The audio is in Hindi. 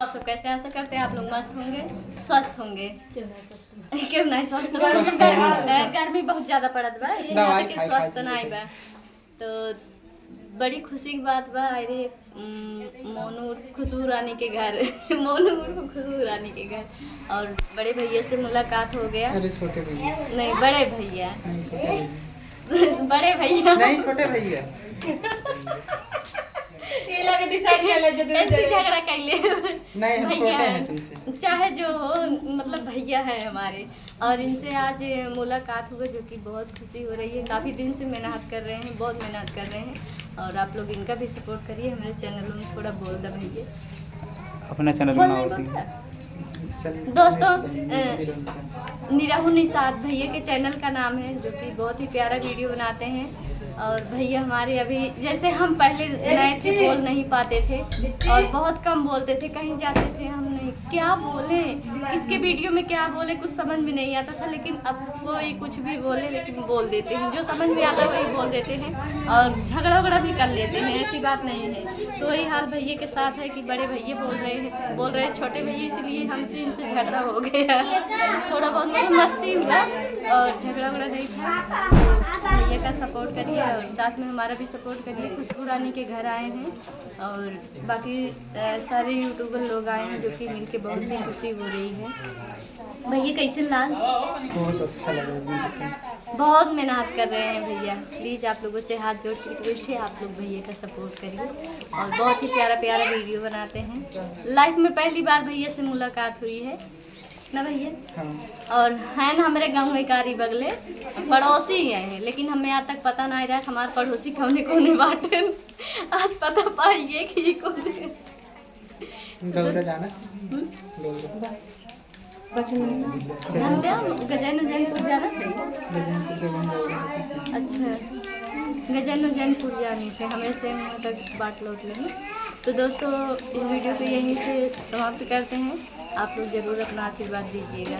आप सब कैसे आशा करते हैं आप लोग मस्त होंगे, स्वस्थ होंगे। क्यों नहीं स्वस्थ गर्मी बहुत ज्यादा पड़त बा, ये ना कि स्वस्थ नहीं बा। तो बड़ी खुशी की बात बा। अरे मोनू खुशबू रानी के घर मोनू खुशबू रानी के घर और बड़े भैया से मुलाकात हो गया। अरे छोटे भैया नहीं, बड़े भैया बड़े भैया नहीं, छोटे भैया झगड़ा कैले नहीं, हम भैया छोटे हैं तुमसे, चाहे जो हो, मतलब भैया है हमारे। और इनसे आज मुलाकात हुआ जो कि बहुत खुशी हो रही है। काफ़ी दिन से मेहनत कर रहे हैं, बहुत मेहनत कर रहे हैं और आप लोग इनका भी सपोर्ट करिए। हमारे चैनल में थोड़ा बोल दो भैया, अपना चैनल बनाओ दोस्तों। निराहु निषाद भैया के चैनल का नाम है, जो कि बहुत ही प्यारा वीडियो बनाते हैं। और भैया हमारे अभी जैसे हम पहले नए थे, बोल नहीं पाते थे और बहुत कम बोलते थे, कहीं जाते थे हम नहीं क्या बोले, किसके वीडियो में क्या बोले कुछ समझ में नहीं आता था। लेकिन अब कोई कुछ भी बोले लेकिन बोल देते हैं, जो समझ में आता है वही बोल देते हैं और झगड़ा वगड़ा भी कर लेते हैं, ऐसी बात नहीं है। तो वही हाल भैया के साथ है कि बड़े भैया बोल रहे हैं छोटे भैया, इसलिए हमसे इनसे झगड़ा हो गया। थोड़ा बहुत मस्ती हुआ और झगड़ा वगड़ा नहीं था। भैया का सपोर्ट करिए और साथ में हमारा भी सपोर्ट करिए। खुशबू रानी के घर आए हैं और बाकी सारे यूट्यूबर लोग आए हैं, जो कि मिलके बहुत ही खुशी हो रही है। भैया कैसे लाल? बहुत अच्छा लगा, बहुत मेहनत कर रहे हैं भैया। प्लीज़ आप लोगों से हाथ जोड़ के रिक्वेस्ट है, आप लोग भैया का सपोर्ट करिए और बहुत ही प्यारा प्यारा वीडियो बनाते हैं। लाइफ में पहली बार भैया से मुलाकात हुई है ना भैया? हाँ। और है ना हमारे गाँव में कारी बगले पड़ोसी ही हैं, लेकिन हमें आज तक पता नहीं रहा हमारे पड़ोसी कौन बाटे। आज पता पाइए कि कौन जाना गजैनपुर जाना चाहिए। अच्छा, गजैनपुर जाने थे हमें से वहाँ तक बाट लौट लेंगे। तो दोस्तों इस वीडियो को यहीं से समाप्त करते हैं। आप लोग ज़रूर अपना आशीर्वाद दीजिएगा।